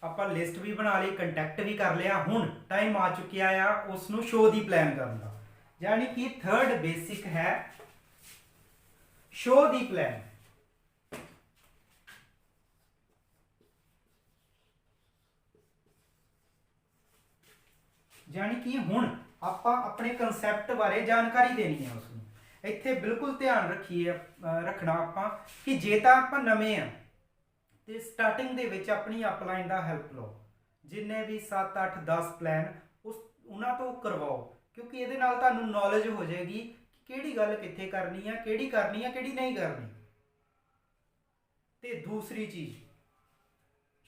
ਆਪਾਂ ਲਿਸਟ ਵੀ ਬਣਾ ਲਈ, ਕੰਟੈਕਟ ਵੀ ਕਰ ਲਿਆ। ਹੁਣ ਟਾਈਮ ਆ ਚੁੱਕਿਆ ਆ ਉਸ ਨੂੰ ਸ਼ੋਅ ਦੀ ਪਲਾਨ ਕਰਨ ਦਾ, ਯਾਨੀ ਕਿ ਥਰਡ ਬੇਸਿਕ ਹੈ ਸ਼ੋਅ ਦੀ ਪਲਾਨ। यानी कि हुण आपां अपने कंसैप्ट बारे जानकारी देनी है उसनूं। इत्थे बिल्कुल ध्यान रखिए रखना आपां कि जे तां आपां नवें आ ते स्टार्टिंग दे विच अपनी अपलाइन दा हैल्प लो। जिन्ने भी 7 8 10 प्लान उस उन्हां तो करवाओ, क्योंकि इहदे नाल तुहानूं नॉलेज हो जाएगी कि किहड़ी गल कित्थे करनी है, किहड़ी नहीं करनी। ते दूसरी चीज़,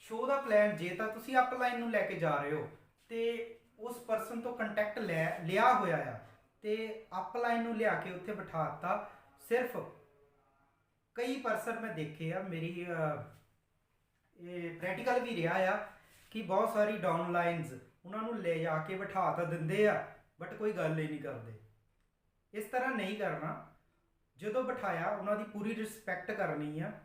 शो दा प्लान जे तां तुसीं अपलाइन नूं लैके जा रहे हो ते उस परसन तो कंटैक्ट लिया होया आ ते अपलाइन नूं लिया के उत्थे बिठाता। सिर्फ कई परसन मैं देखे आ, मेरी प्रैक्टिकल भी रहा आ कि बहुत सारी डाउनलाइनस उन्होंने ले जाके बिठा तो देंगे आ, बट कोई गल ही नहीं करते। इस तरह नहीं करना। जो बिठाया उन्होंने पूरी रिस्पैक्ट करनी है।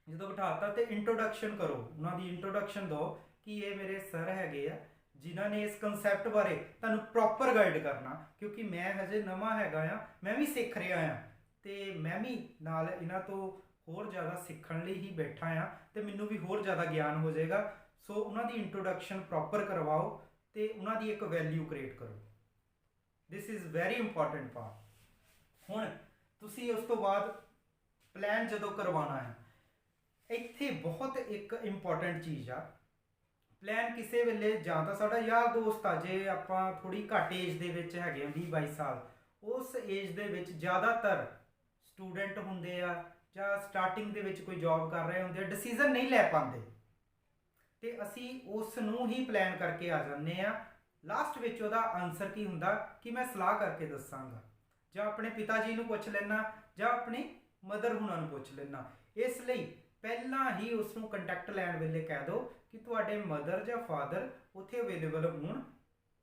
जो बिठाता तो इंट्रोडक्शन करो, उन्होंने इंट्रोडक्शन दो कि ये मेरे सर हैगे आ जिन्होंने इस कंसैप्ट बारे तुहानूं प्रॉपर गाइड करना, क्योंकि मैं हजे नवा हैगा आ, मैं भी सीख रहा हाँ तो मैं भी नाल इन्हां तो होर ज़्यादा सीखण लई ही बैठा हाँ तो मैनूं भी होर ज़्यादा ज्ञान हो जाएगा। सो उन्हां दी इंट्रोडक्शन प्रॉपर करवाओ तो उन्हां दी एक वैल्यू क्रिएट करो। This is very important part. हुण तुसीं उस तो बाद प्लान जदों करवाना है, इत्थे बहुत एक इंपॉर्टेंट चीज़ आ। प्लान किसी वेले जां तां साडा यार दोस्त आ, जे आपां थोड़ी घट एज दे विच हैगे 20-22 साल, उस एज दे विच ज़्यादातर स्टूडेंट हुंदे आ जां स्टार्टिंग दे विच कोई जॉब कर रहे हुंदे, डिसीजन नहीं लै पांदे ते असीं उस नूं ही प्लान करके आ जांदे आ। लास्ट विच उहदा आंसर की हुंदा कि मैं सलाह करके दस्सांगा, जां अपने पिता जी नूं पुछ लैना जां अपनी मदर हुणां नूं पुछ लैना। इसलिए पहला ही उसनूं कंटैक्ट लैण वेले कह दो कि तुहाडे मदर जां फादर उत्थे अवेलेबल होण,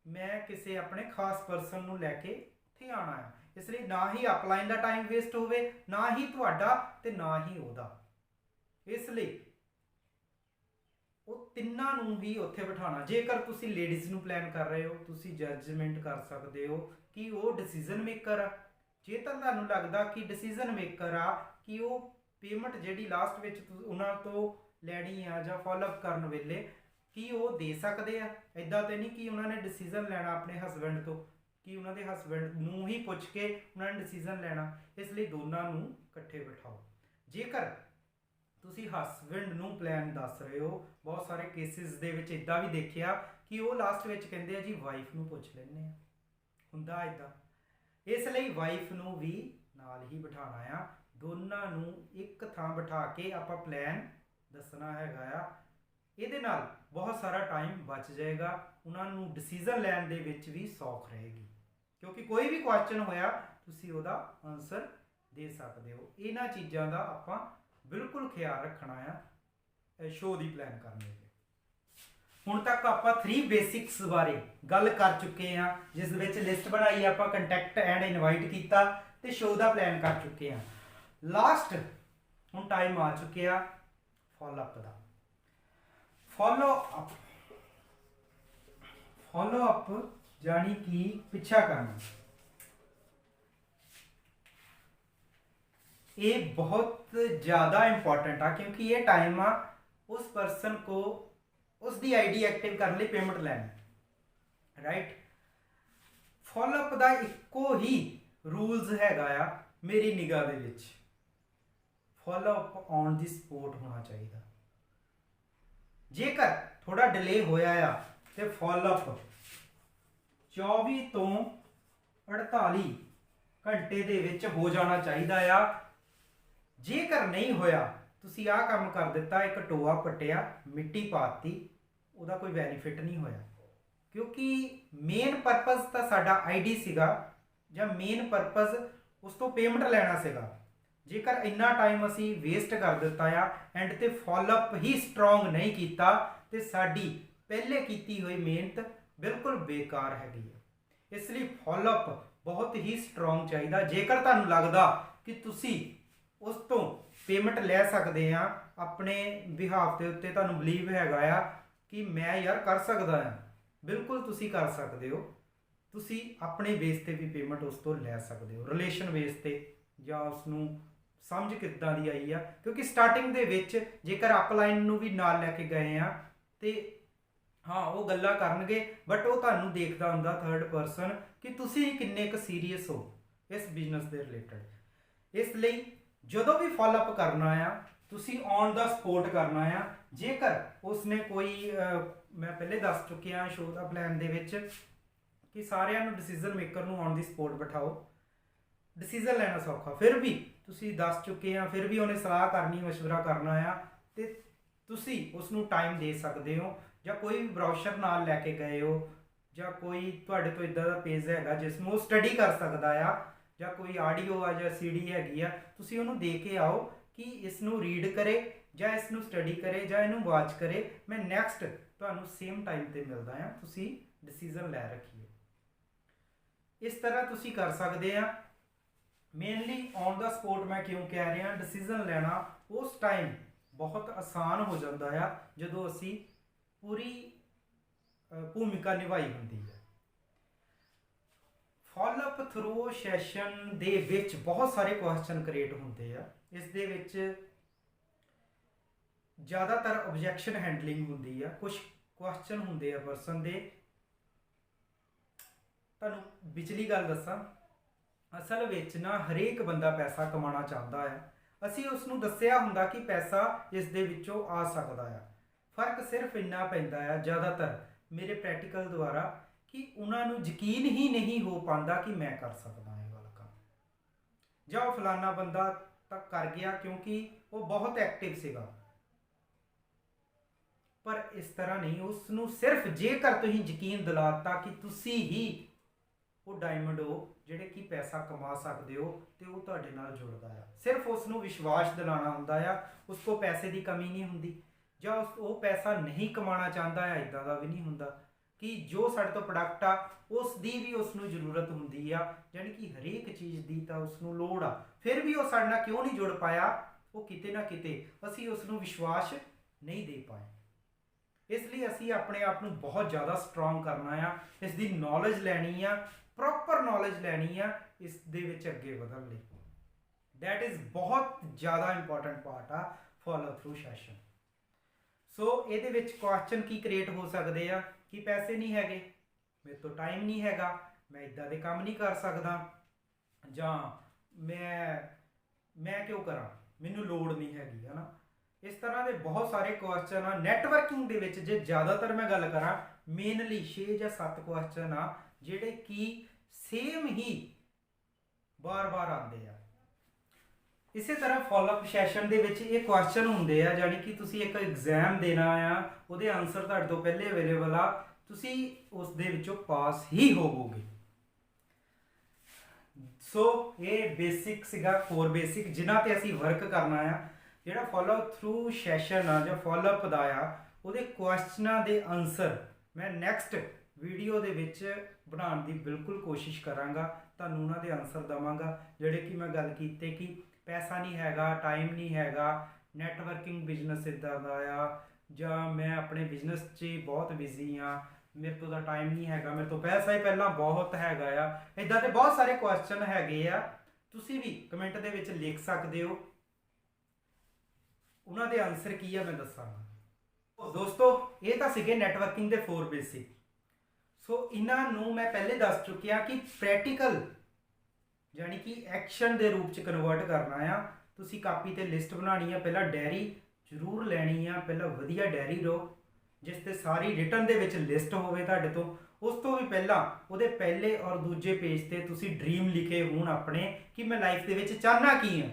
मैं किसी अपने खास परसन नूं लैके उत्थे आना है। इसलिए ना ही अपलाइन का टाइम वेस्ट होवे, ना ही तुहाडा ते ना ही उहदा। इसलिए वो तिन्नां नूं ही उत्थे बिठाना। जेकर तुसीं लेडीज़ नूं प्लान कर रहे हो, तुसीं जजमेंट कर सकते हो कि वो डिसीजन मेकर आ। जे तां तुहानूं लगदा कि डिसीजन मेकर आ कि वो पेमेंट जिहड़ी लास्ट विच उन्हां तो लैनी आ जां फॉलोअप करन वेले कि वो दे सकते हैं, इदां तो नहीं कि उन्होंने डिसीजन लैना अपने हसबैंड तो कि उन्होंने हसबैंड नूं ही पुछ के उन्होंने डिसीजन लैना। इसलिए दोनों नूं इकट्ठे बिठाओ। जेकर तुसी हसबैंड नूं प्लान दस रहे हो, बहुत सारे केसिस दे विच इदां भी देखिया कि वो लास्ट विच कहंदे आ जी वाइफ नूं पुछ लैंदे आ, हुंदा इदां। इसलिए वाइफ नूं भी नाल ही बिठाना आ, दोनों नूं एक थां बिठा के आपां प्लान दसना हैगा आ। इहदे नाल बहुत सारा टाइम बच जाएगा, उन्होंने डिसीजन लैन दे विच भी सौख रहेगी, क्योंकि कोई भी क्वेश्चन होया तुसी उहदा आंसर दे सकते हो। इन्हां चीज़ों का आपां बिल्कुल ख्याल रखना है शो दी प्लान करने में। हुण तक आपां 3 बेसिक्स बारे गल कर चुके हैं, जिस विच लिस्ट बनाई, आपां कंटैक्ट एंड इनवाइट किया ते शो दा प्लान कर चुके हैं। लास्ट हुण टाइम आ चुके आ फॉलोअप का। फॉलोअप यानी कि पिछा करना, ये बहुत ज़्यादा इंपॉर्टेंट आ, क्योंकि ये टाइम आ उस परसन को उसकी आईडी एक्टिव करने लिए पेमेंट लैनी। राइट। फॉलोअप का इको ही रूल्स हैगा आ मेरी निगाह दे विच, फॉलोअप ऑन दी स्पॉट होना चाहिए। जेकर थोड़ा डिले होया आ तो फॉलोअप 24 तो 48 घंटे दे विच हो जाना चाहिए आ। जेकर नहीं होया, तुसी आ काम कर दिता, एक टोआ पट्टिया, मिट्टी पाती, उहदा कोई बेनीफिट नहीं होया, क्योंकि मेन परपज़ तो साडा आईडी सीगा जां मेन परपज़ उस तो पेमेंट लेना सीगा। जेकर इन्ना टाइम असी वेस्ट कर दिता आ एंड ते फॉलोअप ही स्ट्रोंग नहीं किया तो साडी पहले की हुई मेहनत बिल्कुल बेकार हैगी है। इसलिए फॉलोअप बहुत ही स्ट्रोंग चाहिए। जेकर तुहानूं लगदा कि तुसी उस तो पेमेंट ले सकते हैं अपने बिहाफ के उत्ते, तुहानूं बिलीव हैगा आ कि मैं यार कर सकदा हाँ, बिल्कुल तुसी कर सकते हो। तुसी अपने बेस ते भी पेमेंट उस तो लै सकते हो, रिलेशन बेस ते ਜਾਂ ਉਸਨੂੰ ਸਮਝ ਕਿੱਦਾਂ ਦੀ ਆਈ ਆ। ਕਿਉਂਕਿ ਸਟਾਰਟਿੰਗ ਦੇ ਵਿੱਚ ਜੇਕਰ ਅਪਲਾਈਨ ਨੂੰ ਵੀ ਨਾਲ ਲੈ ਕੇ ਗਏ ਆ ਤੇ ਹਾਂ ਉਹ ਗੱਲਾਂ ਕਰਨਗੇ, ਬਟ ਉਹ ਤੁਹਾਨੂੰ ਦੇਖਦਾ ਹੁੰਦਾ ਥਰਡ ਪਰਸਨ ਕਿ ਤੁਸੀਂ ਕਿੰਨੇ ਕੁ ਸੀਰੀਅਸ ਹੋ ਇਸ ਬਿਜ਼ਨਸ ਦੇ ਰਿਲੇਟਡ। ਇਸ ਲਈ ਜਦੋਂ ਵੀ ਫਾਲੋਅਪ ਕਰਨਾ ਆ ਤੁਸੀਂ ਔਨ ਦਾ ਸਪੋਰਟ ਕਰਨਾ ਆ। ਜੇਕਰ ਉਸਨੇ ਕੋਈ ਮੈਂ ਪਹਿਲੇ ਦੱਸ ਚੁੱਕਿਆ ਸ਼ੋਅ ਦਾ ਪਲਾਨ ਦੇ ਵਿੱਚ ਕਿ ਸਾਰਿਆਂ ਨੂੰ ਡਿਸੀਜਨ ਮੇਕਰ ਨੂੰ ਔਨ ਦੀ ਸਪੋਰਟ ਬਿਠਾਓ। ਡਿਸੀਜਨ ਲੈਣਾ ਸੌਖਾ, ਫਿਰ ਵੀ ਤੁਸੀਂ ਦੱਸ ਚੁੱਕੇ ਆ, ਫਿਰ ਵੀ ਉਹਨੇ ਸਲਾਹ ਕਰਨੀ, ਮਸ਼ਵਰਾ ਕਰਨਾ ਆ ਤੇ ਤੁਸੀਂ ਉਸ ਨੂੰ ਟਾਈਮ ਦੇ ਸਕਦੇ ਹੋ। ਜਾਂ ਕੋਈ ਵੀ ਬਰਾਊਸ਼ਰ ਨਾਲ ਲੈ ਕੇ ਗਏ ਹੋ ਜਾਂ ਕੋਈ ਤੁਹਾਡੇ ਤੋਂ ਇਦਾਂ ਦਾ ਪੇਜ ਹੈਗਾ ਜਿਸ ਨੂੰ ਉਹ ਸਟੱਡੀ ਕਰ ਸਕਦਾ ਆ, ਜਾਂ ਕੋਈ ਆਡੀਓ ਆ ਜਾਂ ਸੀਡੀ ਹੈਗੀ ਆ, ਤੁਸੀਂ ਉਹਨੂੰ ਦੇ ਕੇ ਆਓ ਕਿ ਇਸ ਨੂੰ ਰੀਡ ਕਰੇ ਜਾਂ ਇਸ ਨੂੰ ਸਟੱਡੀ ਕਰੇ ਜਾਂ ਇਹਨੂੰ ਵਾਚ ਕਰੇ। ਮੈਂ ਨੈਕਸਟ ਤੁਹਾਨੂੰ ਸੇਮ ਟਾਈਮ ਤੇ ਮਿਲਦਾ ਆ, ਤੁਸੀਂ ਡਿਸੀਜਨ ਲੈ ਰੱਖੀਏ। ਇਸ ਤਰ੍ਹਾਂ ਤੁਸੀਂ ਕਰ ਸਕਦੇ ਆ। ਮੇਨਲੀ ਔਨ ਦਾ ਸਪੋਰਟ ਮੈਂ ਕਿਉਂ ਕਹਿ ਰਿਹਾ, ਡਿਸੀਜਨ ਲੈਣਾ ਉਸ ਟਾਈਮ ਬਹੁਤ ਆਸਾਨ ਹੋ ਜਾਂਦਾ ਆ ਜਦੋਂ ਅਸੀਂ ਪੂਰੀ ਭੂਮਿਕਾ ਨਿਭਾਈ ਹੁੰਦੀ ਹੈ। ਫਾਲੋਅਪ ਥਰੂ ਸੈਸ਼ਨ ਦੇ ਵਿੱਚ ਬਹੁਤ ਸਾਰੇ ਕੁਐਸਚਨ ਕ੍ਰੀਏਟ ਹੁੰਦੇ ਆ। ਇਸ ਦੇ ਵਿੱਚ ਜ਼ਿਆਦਾਤਰ ਆਬਜੈਕਸ਼ਨ ਹੈਂਡਲਿੰਗ ਹੁੰਦੀ ਆ। ਕੁਝ ਕੁਐਸਚਨ ਹੁੰਦੇ ਆ ਪਰਸਨ ਦੇ। ਤੁਹਾਨੂੰ ਵਿਚਲੀ ਗੱਲ ਦੱਸਾਂ, ਅਸਲ ਵਿੱਚ ਨਾ ਹਰੇਕ ਬੰਦਾ ਪੈਸਾ ਕਮਾਉਣਾ ਚਾਹੁੰਦਾ ਆ। ਅਸੀਂ ਉਸ ਨੂੰ ਦੱਸਿਆ ਹੁੰਦਾ ਕਿ ਪੈਸਾ ਇਸ ਦੇ ਵਿੱਚੋਂ ਆ ਸਕਦਾ ਆ। ਫਰਕ ਸਿਰਫ ਇੰਨਾ ਪੈਂਦਾ ਆ ਜ਼ਿਆਦਾਤਰ ਮੇਰੇ ਪ੍ਰੈਕਟੀਕਲ ਦੁਆਰਾ ਕਿ ਉਹਨਾਂ ਨੂੰ ਯਕੀਨ ਹੀ ਨਹੀਂ ਹੋ ਪਾਉਂਦਾ ਕਿ ਮੈਂ ਕਰ ਸਕਦਾ ਇਹ ਵਾਲਾ ਕੰਮ, ਜਾਂ ਉਹ ਫਲਾਨਾ ਬੰਦਾ ਤਾਂ ਕਰ ਗਿਆ ਕਿਉਂਕਿ ਉਹ ਬਹੁਤ ਐਕਟਿਵ ਸੀਗਾ। ਪਰ ਇਸ ਤਰ੍ਹਾਂ ਨਹੀਂ, ਉਸ ਨੂੰ ਸਿਰਫ ਜੇਕਰ ਤੁਸੀਂ ਯਕੀਨ ਦਿਲਾਤਾ ਕਿ ਤੁਸੀਂ ਹੀ ਉਹ ਡਾਇਮੰਡ ਹੋ ਜਿਹੜੇ ਕਿ ਪੈਸਾ ਕਮਾ ਸਕਦੇ ਹੋ ਤੇ ਉਹ ਤੁਹਾਡੇ ਨਾਲ ਜੁੜਦਾ ਆ। ਸਿਰਫ ਉਸ ਨੂੰ ਵਿਸ਼ਵਾਸ ਦਿਲਾਉਣਾ ਹੁੰਦਾ ਆ। ਉਸ ਕੋਲ ਪੈਸੇ ਦੀ ਕਮੀ ਨਹੀਂ ਹੁੰਦੀ, ਜਾਂ ਉਹ ਪੈਸਾ ਨਹੀਂ ਕਮਾਉਣਾ ਚਾਹੁੰਦਾ ਆ, ਇੱਦਾਂ ਦਾ ਵੀ ਨਹੀਂ ਹੁੰਦਾ ਕਿ ਜੋ ਸਾਡੇ ਤੋਂ ਪ੍ਰੋਡਕਟ ਆ ਉਸ ਦੀ ਵੀ ਉਸ ਨੂੰ ਜ਼ਰੂਰਤ ਹੁੰਦੀ ਆ। ਯਾਨੀ ਕਿ ਹਰੇਕ ਚੀਜ਼ ਦੀ ਤਾਂ ਉਸ ਨੂੰ ਲੋੜ ਆ, ਫਿਰ ਵੀ ਉਹ ਸਾਡੇ ਨਾਲ ਕਿਉਂ ਨਹੀਂ ਜੁੜ ਪਾਇਆ, ਉਹ ਕਿਤੇ ਨਾ ਕਿਤੇ ਅਸੀਂ ਉਸ ਨੂੰ ਵਿਸ਼ਵਾਸ ਨਹੀਂ ਦੇ ਪਾਏ। ਇਸ ਲਈ ਅਸੀਂ ਆਪਣੇ ਆਪ ਨੂੰ ਬਹੁਤ ਜ਼ਿਆਦਾ ਸਟਰੋਂਗ ਕਰਨਾ ਆ, ਇਸ ਦੀ ਨੌਲੇਜ ਲੈਣੀ ਆ, ਪ੍ਰੋਪਰ ਨੌਲੇਜ ਲੈਣੀ ਆ ਇਸ ਦੇ ਵਿੱਚ ਅੱਗੇ ਵਧਣ ਲਈ। ਦੈਟ ਇਜ਼ ਬਹੁਤ ਜ਼ਿਆਦਾ ਇੰਪੋਰਟੈਂਟ ਪਾਰਟ ਆ ਫੋਲੋ ਥਰੂ ਸੈਸ਼ਨ। ਸੋ ਇਹਦੇ ਵਿੱਚ ਕੁਐਸਚਨ ਕੀ ਕ੍ਰੀਏਟ ਹੋ ਸਕਦੇ ਆ ਕਿ ਪੈਸੇ ਨਹੀਂ ਹੈਗੇ, ਮੇਰੇ ਤੋਂ ਟਾਈਮ ਨਹੀਂ ਹੈਗਾ, ਮੈਂ ਇੱਦਾਂ ਦੇ ਕੰਮ ਨਹੀਂ ਕਰ ਸਕਦਾ, ਜਾਂ ਮੈਂ ਕਿਉਂ ਕਰਾਂ, ਮੈਨੂੰ ਲੋੜ ਨਹੀਂ ਹੈਗੀ, ਹੈ ਨਾ। ਇਸ ਤਰ੍ਹਾਂ ਦੇ ਬਹੁਤ ਸਾਰੇ ਕੁਐਸਚਨ ਆ। ਨੈਟਵਰਕਿੰਗ ਦੇ ਵਿੱਚ ਜੇ ਜ਼ਿਆਦਾਤਰ ਮੈਂ ਗੱਲ ਕਰਾਂ, ਮੇਨਲੀ 6 ਜਾਂ 7 ਕੁਐਸਚਨ ਆ ਜਿਹੜੇ ਕਿ ਸੇਮ ਹੀ ਬਾਰ-ਬਾਰ ਆਉਂਦੇ ਆ। ਇਸੇ ਤਰ੍ਹਾਂ ਫਾਲੋਅਪ ਸੈਸ਼ਨ ਦੇ ਵਿੱਚ ਇਹ ਕੁਐਸਚਨ ਹੁੰਦੇ ਆ, ਜਾਨੀ ਕਿ ਤੁਸੀਂ ਇੱਕ ਐਗਜ਼ਾਮ ਦੇਣਾ ਆ, ਉਹਦੇ ਆਨਸਰ ਤੁਹਾਡੇ ਤੋਂ ਪਹਿਲੇ ਅਵੇਲੇਬਲ ਆ, ਤੁਸੀਂ ਉਸ ਦੇ ਵਿੱਚੋਂ ਪਾਸ ਹੀ ਹੋਵੋਗੇ। ਸੋ ਇਹ ਬੇਸਿਕ ਸੀਗਾ, 4 ਬੇਸਿਕ ਜਿਨ੍ਹਾਂ ਤੇ ਅਸੀਂ ਵਰਕ ਕਰਨਾ ਆ। ਜਿਹੜਾ ਫਾਲੋ ਥਰੂ ਸੈਸ਼ਨ ਆ ਜਾਂ ਫਾਲੋਅਪ ਦਾ ਆ, ਉਹਦੇ ਕੁਐਸਚਨਾਂ ਦੇ ਆਨਸਰ ਮੈਂ ਨੈਕਸਟ ਵੀਡੀਓ ਦੇ ਵਿੱਚ ਬਣਾਉਣ ਦੀ ਬਿਲਕੁਲ ਕੋਸ਼ਿਸ਼ ਕਰਾਂਗਾ। ਤੁਹਾਨੂੰ ਉਹਨਾਂ ਦੇ ਆਨਸਰ ਦੇਵਾਂਗਾ ਜਿਹੜੇ ਕਿ ਮੈਂ ਗੱਲ ਕੀਤੀ ਕਿ ਪੈਸਾ ਨਹੀਂ ਹੈਗਾ, ਟਾਈਮ ਨਹੀਂ ਹੈਗਾ, ਨੈਟਵਰਕਿੰਗ ਬਿਜ਼ਨਸ ਇੱਦਾਂ ਦਾ ਆ, ਜਾਂ ਮੈਂ ਆਪਣੇ ਬਿਜ਼ਨਸ 'ਚ ਬਹੁਤ ਬਿਜ਼ੀ ਹਾਂ, ਮੇਰੇ ਤੋਂ ਤਾਂ ਟਾਈਮ ਨਹੀਂ ਹੈਗਾ, ਮੇਰੇ ਤੋਂ ਪੈਸਾ ਹੀ ਪਹਿਲਾਂ ਬਹੁਤ ਹੈਗਾ ਆ। ਇੱਦਾਂ ਦੇ ਬਹੁਤ ਸਾਰੇ ਕੁਐਸਚਨ ਹੈਗੇ ਆ, ਤੁਸੀਂ ਵੀ ਕਮੈਂਟ ਦੇ ਵਿੱਚ ਲਿਖ ਸਕਦੇ ਹੋ। ਉਹਨਾਂ ਦੇ ਆਨਸਰ ਕੀ ਆ ਮੈਂ ਦੱਸਾਂਗਾ। ਦੋਸਤੋ ਇਹ ਤਾਂ ਸੀਗੇ ਨੈਟਵਰਕਿੰਗ ਦੇ 4 ਬੇਸਿਕ। ਸੋ ਇਹਨਾਂ ਨੂੰ ਮੈਂ ਪਹਿਲੇ ਦੱਸ ਚੁੱਕਿਆ ਕਿ ਪ੍ਰੈਕਟੀਕਲ ਯਾਨੀ ਕਿ ਐਕਸ਼ਨ ਦੇ ਰੂਪ 'ਚ ਕਨਵਰਟ ਕਰਨਾ ਆ। ਤੁਸੀਂ ਕਾਪੀ ਤੇ ਲਿਸਟ ਬਣਾਉਣੀ ਆ, ਪਹਿਲਾਂ ਡਾਇਰੀ ਜ਼ਰੂਰ ਲੈਣੀ ਆ, ਪਹਿਲਾਂ ਵਧੀਆ ਡਾਇਰੀ ਲਓ ਜਿਸ ਤੇ ਸਾਰੀ ਰਿਟਨ ਦੇ ਵਿੱਚ ਲਿਸਟ ਹੋਵੇ ਤੁਹਾਡੇ ਤੋਂ। ਉਸ ਤੋਂ ਵੀ ਪਹਿਲਾਂ ਉਹਦੇ ਪਹਿਲੇ ਔਰ ਦੂਜੇ ਪੇਜ ਤੇ ਤੁਸੀਂ ਡ੍ਰੀਮ ਲਿਖੇ ਹੋਣ ਆਪਣੇ ਕਿ ਮੈਂ ਲਾਈਫ ਦੇ ਵਿੱਚ ਚਾਹਨਾ ਕੀ ਆ।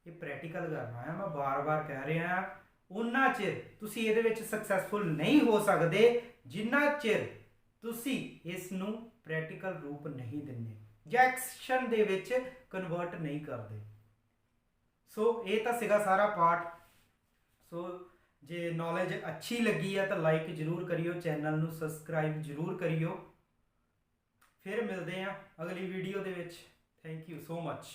ਇਹ ਪ੍ਰੈਕਟੀਕਲ ਕਰਨਾ ਆ, ਮੈਂ ਬਾਰ-ਬਾਰ ਕਹਿ ਰਿਹਾ। ਉਹਨਾਂ ਚਿਰ ਤੁਸੀਂ ਇਹਦੇ ਵਿੱਚ ਸਕਸੈਸਫੁਲ ਨਹੀਂ ਹੋ ਸਕਦੇ ਜਿੰਨਾ ਚਿਰ ਤੁਸੀਂ ਇਸ ਨੂੰ ਪ੍ਰੈਕਟੀਕਲ ਰੂਪ ਨਹੀਂ ਦਿੰਦੇ ਜਾਂ ਐਕਸ਼ਨ ਦੇ ਵਿੱਚ ਕਨਵਰਟ ਨਹੀਂ ਕਰਦੇ। ਸੋ ਇਹ ਤਾਂ ਸੀਗਾ ਸਾਰਾ ਪਾਰਟ। ਸੋ ਜੇ ਨੌਲੇਜ ਅੱਛੀ ਲੱਗੀ ਹੈ ਤਾਂ ਲਾਈਕ ਜ਼ਰੂਰ ਕਰਿਓ, ਚੈਨਲ ਨੂੰ ਸਬਸਕ੍ਰਾਈਬ ਜ਼ਰੂਰ ਕਰਿਓ। ਫਿਰ ਮਿਲਦੇ ਹਾਂ ਅਗਲੀ ਵੀਡੀਓ ਦੇ ਵਿੱਚ। Thank you so much.